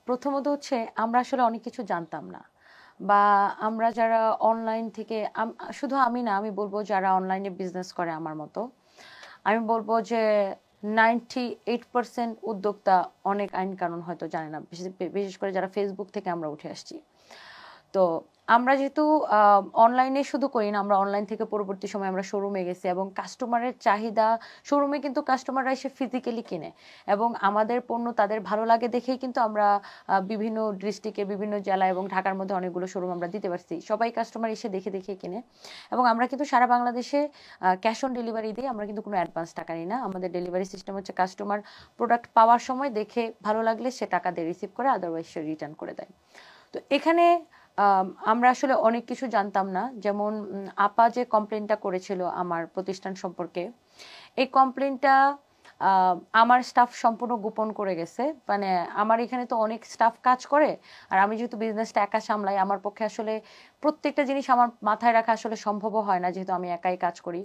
প্রথমত হচ্ছে আমরা আসলে অনেক কিছু জানতাম না বা আমরা যারা অনলাইন থেকে শুধু আমি না, আমি বলবো যারা অনলাইনে বিজনেস করে আমার মতো, আমি বলবো যে 98% উদ্যোক্তা অনেক আইন কানুন হয়তো জানে না, বিশেষ করে যারা ফেসবুক থেকে আমরা উঠে আসছি। তো আমরা যেহেতু অনলাইনে শুধু করি না, আমরা অনলাইন থেকে পরবর্তী সময় আমরা শোরুমে গেছি এবং কাস্টমারের চাহিদা, শোরুমে কিন্তু কাস্টমাররা এসে ফিজিক্যালি কিনে এবং আমাদের পণ্য তাদের ভালো লাগে দেখেই কিন্তু আমরা বিভিন্ন ডিস্ট্রিক্টে, বিভিন্ন জেলা এবং ঢাকার মধ্যে অনেকগুলো শোরুম আমরা দিতে পারছি। সবাই কাস্টমার এসে দেখে দেখে কিনে এবং আমরা কিন্তু সারা বাংলাদেশে ক্যাশ অন ডেলিভারি দিই। আমরা কিন্তু কোনো অ্যাডভান্স টাকা নিই না। আমাদের ডেলিভারি সিস্টেম হচ্ছে কাস্টমার প্রোডাক্ট পাওয়ার সময় দেখে ভালো লাগলে সে টাকা দিয়ে রিসিভ করে, আদারওয়াইজ সে রিটার্ন করে দেয়। তো এখানে আমরা আসলে অনেক কিছু জানতাম না। যেমন আপা যে কমপ্লেনটা করেছিল আমার প্রতিষ্ঠান সম্পর্কে, এই কমপ্লেনটা আমার স্টাফ সম্পূর্ণ গোপন করে গেছে। মানে আমার এখানে তো অনেক স্টাফ কাজ করে, আর আমি যেহেতু বিজনেসটা একা সামলাই, আমার পক্ষে আসলে প্রত্যেকটা জিনিস আমার মাথায় রাখা আসলে সম্ভবও হয় না, যেহেতু আমি একাই কাজ করি।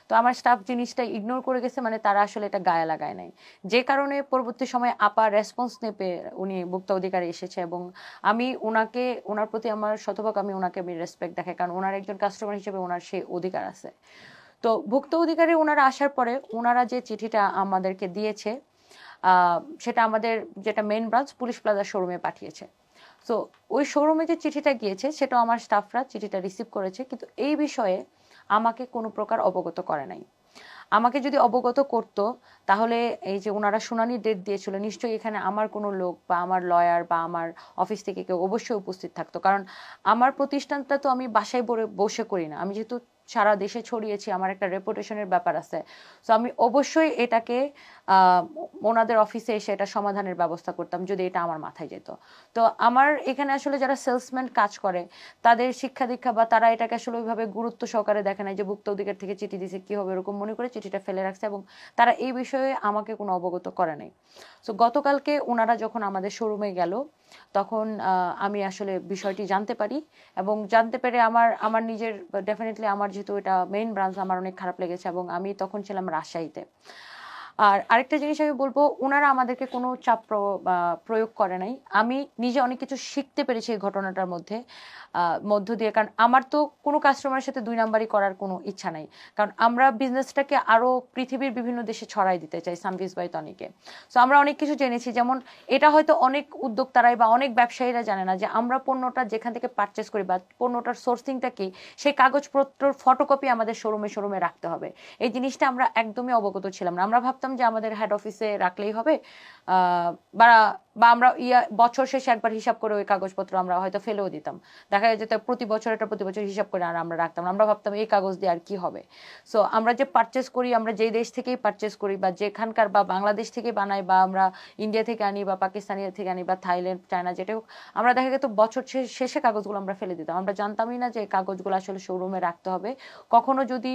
তো আমার স্টাফ জিনিসটা ইগনোর করে গেছে, মানে তারা আসলে এটা গায়ে লাগায় নাই। যে কারণে পরবর্তী সময়ে আপা রেসপন্স নেপে উনি ভোক্তা অধিকারে এসেছে এবং আমি ওনাকে, ওনার প্রতি আমার শতভাগ আমি ওনাকে আমি রেসপেক্ট দেখাই, কারণ ওনার একজন কাস্টমার হিসেবে ওনার সেই অধিকার আছে। তো ভুক্ত অধিকারী ওনারা আসার পরে ওনারা যে চিঠিটা আমাদেরকে দিয়েছে, সেটা আমাদের যেটা মেইন ব্রাঞ্চ পুলিশ প্লাজা শোরুমে পাঠিয়েছে। সো ওই শোরুমে যে চিঠিটা গিয়েছে সেটাও আমার স্টাফরা চিঠিটা রিসিভ করেছে, কিন্তু এই বিষয়ে আমাকে কোনো প্রকার অবগত করে নাই। আমাকে যদি অবগত করত, তাহলে এই যে ওনারা শুনানি ডেট দিয়েছিল, নিশ্চয়ই এখানে আমার কোনো লোক বা আমার লয়ার বা আমার অফিস থেকে কেউ অবশ্যই উপস্থিত থাকতো। কারণ আমার প্রতিষ্ঠানটা তো আমি বাসায় বসে করি না, আমি যেহেতু সারা দেশে ছড়িয়েছি, আমার একটা রেপুটেশনের ব্যাপার আছে। সো আমি অবশ্যই এটাকে আহ, ওনাদের অফিসে এসে এটা সমাধানের ব্যবস্থা করতাম যদি এটা আমার মাথায় যেত। তো আমার এখানে আসলে যারা সেলসম্যান কাজ করে, তাদের শিক্ষা দীক্ষা বা তারা এটাকে আসলে ওইভাবে গুরুত্ব সহকারে দেখে নাই যে ভুক্ত অধিকার থেকে চিঠি দিছে কি হবে, এরকম মনে করে চিঠিটা ফেলে রাখছে এবং তারা এই বিষয়ে আমাকে কোনো অবগত করে নাই। সো গতকালকে ওনারা যখন আমাদের শোরুমে গেল, তখন আমি আসলে বিষয়টি জানতে পারি এবং জানতে পেরে আমার আমার নিজের, ডেফিনেটলি আমার যেহেতু এটা মেইন ব্রাঞ্চ, আমার অনেক খারাপ লেগেছে এবং আমি তখন ছিলাম রাজশাহীতে। আর আরেকটা জিনিস আমি বলবো, ওনারা আমাদেরকে কোনো চাপ প্রয়োগ করে নাই। আমি নিজে অনেক কিছু শিখতে পেরেছি এই ঘটনাটার মধ্য দিয়ে, কারণ আমার তো কোনো কাস্টমারের সাথে দুই নাম্বারই করার কোনো ইচ্ছা নাই। কারণ আমরা বিজনেসটাকে আরো পৃথিবীর বিভিন্ন দেশে ছড়াই দিতে চাই সানভিজ বাই তনিকে। সো আমরা অনেক কিছু জেনেছি, যেমন এটা হয়তো অনেক উদ্যোক্তারাই বা অনেক ব্যবসায়ীরা জানে না যে আমরা পণ্যটা যেখান থেকে পারচেস করি বা পণ্যটার সোর্সিংটা কি, সেই কাগজপত্রর ফটোকপি আমাদের শোরুমে শোরুমে রাখতে হবে। এই জিনিসটা আমরা একদমই অবগত ছিলাম না। আমরা ভাবতাম যে আমাদের হেড অফিসে রাখলেই হবে, বা বা আমরা বছর শেষে একবার হিসাব করে ওই কাগজপত্র আমরা হয়তো ফেলেও দিতাম। দেখা যেত প্রতি বছর এটা প্রতি বছর হিসাব করে আর আমরা রাখতাম না। আমরা ভাবতাম এই কাগজ দিয়ে আর কি হবে। সো আমরা যে পারচেস করি, আমরা যেই দেশ থেকেই পারচেস করি বা যেখানকার, বা বাংলাদেশ থেকে বানাই বা আমরা ইন্ডিয়া থেকে আনি বা পাকিস্তানি থেকে আনি বা থাইল্যান্ড চায়না যেটা হোক, আমরা দেখা যেত বছর শেষে কাগজগুলো আমরা ফেলে দিতাম। আমরা জানতামই না যে কাগজগুলো আসলে শোরুমে রাখতে হবে। কখনো যদি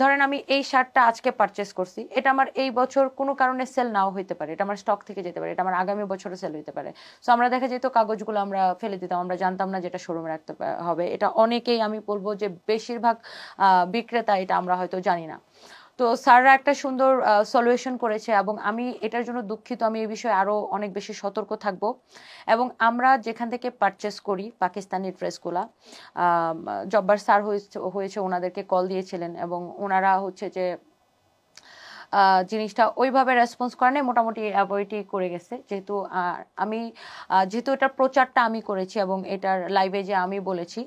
ধরেন আমি এই শার্টটা আজকে পারচেস করছি, এটা আমার এই বছর কোনো কারণে সেল নাও হইতে পারে, এটা আমার স্টক থেকে যেতে পারে, এটা আমার আগামী বছরে সেল হইতে পারে। সো আমরা দেখা যেত কাগজগুলো আমরা ফেলে দিতাম, আমরা জানতাম না যেটা শোরুমে রাখতে হবে। এটা অনেকেই, আমি বলবো যে বেশিরভাগ বিক্রেতা এটা আমরা হয়তো জানি না। তো স্যাররা একটা সুন্দর সলিউশন করেছে এবং আমি এটার জন্য দুঃখিত। আমি এই বিষয়ে আরো অনেক বেশি সতর্ক থাকব এবং আমরা যেখান থেকে পারচেস করি পাকিস্তানি ড্রেসগুলা, জব্বার স্যার হয়েছে ওনাদেরকে কল দিয়েছিলেন এবং ওনারা হচ্ছে যে জিনিসটা ওইভাবে রেসপন্স করে নাই, মোটামুটি অ্যাভয়েডই করে গেছে। যেহেতু আমি যেহেতু এটার প্রচারটা আমি করেছি এবং এটার লাইভে যে আমি বলেছি,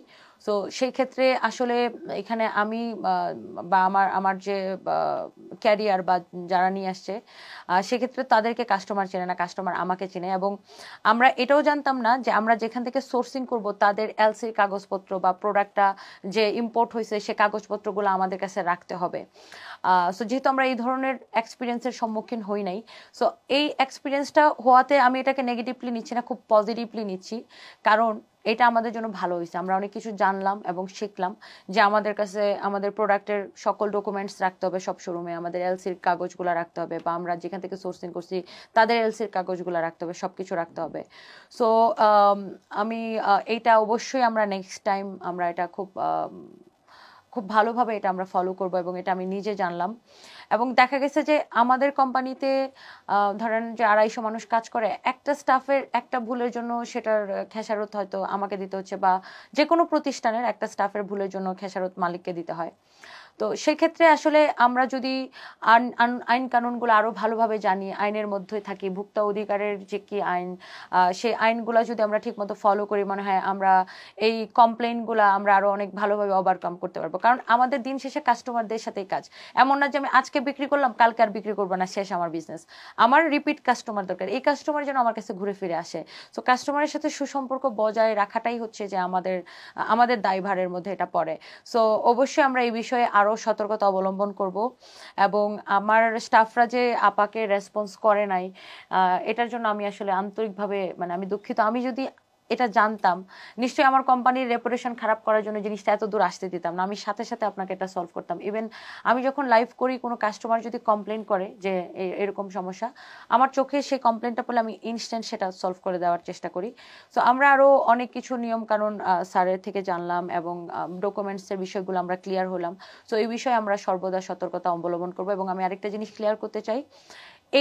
তো সেই ক্ষেত্রে আসলে এখানে আমি বা আমার আমার যে ক্যারিয়ার বা যারা নিয়ে আসছে, সেক্ষেত্রে তাদেরকে কাস্টমার চেনে না, কাস্টমার আমাকে চেনে। এবং আমরা এটাও জানতাম না যে আমরা যেখান থেকে সোর্সিং করব তাদের এলসির কাগজপত্র বা প্রোডাক্টটা যে ইম্পোর্ট হয়েছে সে কাগজপত্রগুলো আমাদের কাছে রাখতে হবে। সো যেহেতু আমরা এই ধরনের এক্সপিরিয়েন্সের সম্মুখীন হই নাই, সো এই এক্সপিরিয়েন্সটা হওয়াতে আমি এটাকে নেগেটিভলি নিচ্ছি না, খুব পজিটিভলি নিচ্ছি। কারণ এটা আমাদের জন্য ভালো হয়েছে, আমরা অনেক কিছু জানলাম এবং শিখলাম যে আমাদের কাছে আমাদের প্রোডাক্টের সকল ডকুমেন্টস রাখতে হবে সব শোরুমে, আমাদের এলসির কাগজগুলো রাখতে হবে, বা আমরা যেখান থেকে সোর্সিং করছি তাদের এলসির কাগজগুলো রাখতে হবে, সবকিছু রাখতে হবে। সো আমি এইটা অবশ্যই আমরা নেক্সট টাইম আমরা এটা খুব খুব ভালোভাবে এটা আমরা ফলো করব এবং এটা আমি নিজে জানলাম। এবং দেখা গেছে যে আমাদের কোম্পানিতে ধরেন যে 250 মানুষ কাজ করে, একটা স্টাফের একটা ভুলের জন্য সেটার খেসারত হয়তো আমাকে দিতে হচ্ছে, বা যে কোনো প্রতিষ্ঠানের একটা স্টাফের ভুলের জন্য খেসারত মালিককে দিতে হয়। তো সেক্ষেত্রে আসলে আমরা যদি আইন কানুনগুলো আরো ভালোভাবে জানি, আইনের মধ্যে থাকি, ভোক্তা অধিকারের যে কি আইন, সেই আইনগুলো যদি আমরা ঠিকমতো ফলো করি, মনে হয় আমরা এই কমপ্লেইনগুলো আমরা আরো অনেক ভালোভাবে ওভারকাম করতে পারবো। কারণ আমাদের দিন শেষে কাস্টমারদের সাথেই কাজ। এমন না যে আমি আজকে বিক্রি করলাম, কালকে আর বিক্রি করবো না, শেষ আমার বিজনেস। আমার রিপিট কাস্টমার দরকার, এই কাস্টমার যেন আমার কাছে ঘুরে ফিরে আসে। তো কাস্টমারের সাথে সুসম্পর্ক বজায় রাখাটাই হচ্ছে যে আমাদের আমাদের দায়ভারের মধ্যে এটা পড়ে। সো অবশ্যই আমরা এই বিষয়ে আরো সতর্কতা অবলম্বন করব। এবং আমার স্টাফরা যে আপাকে রেসপন্স করে নাই, এটার জন্য আমি আসলে আন্তরিকভাবে মানে আমি দুঃখিত। আমি যদি এটা জানতাম, নিশ্চয়ই আমার কোম্পানির রেপুটেশন খারাপ করার জন্য জিনিসটা এত দূর আসতে দিতাম না, আমি সাথে সাথে আপনাকে এটা সলভ করতাম। ইভেন আমি যখন লাইভ করি, কোনো কাস্টমার যদি কমপ্লেন করে যে এরকম সমস্যা, আমার চোখে সেই কমপ্লেনটা পেলে আমি ইনস্ট্যান্ট সেটা সলভ করে দেওয়ার চেষ্টা করি। তো আমরা আরো অনেক কিছু নিয়ম কানুন স্যারের থেকে জানলাম এবং ডকুমেন্টসের বিষয়গুলো আমরা ক্লিয়ার হলাম। তো এই বিষয়ে আমরা সর্বদা সতর্কতা অবলম্বন করবো। এবং আমি আরেকটা জিনিস ক্লিয়ার করতে চাই,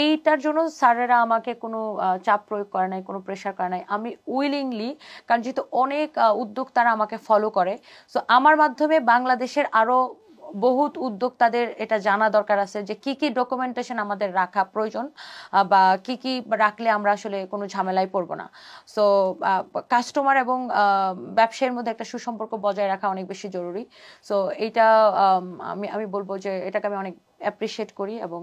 এইটার জন্য স্যারেরা আমাকে কোনো চাপ প্রয়োগ করে নাই, কোনো প্রেশার করে নাই, আমি উইলিংলি, কারণ যেহেতু অনেক উদ্যোক্তারা আমাকে ফলো করে, সো আমার মাধ্যমে বাংলাদেশের আরো বহুত উদ্যোক্তাদের এটা জানা দরকার আছে যে কি কি ডকুমেন্টেশন আমাদের রাখা প্রয়োজন, বা কি কি রাখলে আমরা আসলে কোনো ঝামেলায় পড়বো না। সো কাস্টমার এবং ব্যবসায়ের মধ্যে একটা সুসম্পর্ক বজায় রাখা অনেক বেশি জরুরি। সো এইটা আমি আমি বলবো যে এটাকে আমি অনেক অ্যাপ্রিসিয়েট করি। এবং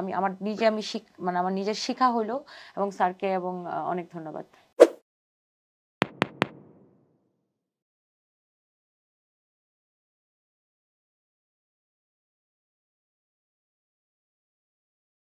আমি আমার নিজে আমি মানে আমার নিজের শিখা হইলো, এবং স্যারকে এবং অনেক ধন্যবাদ।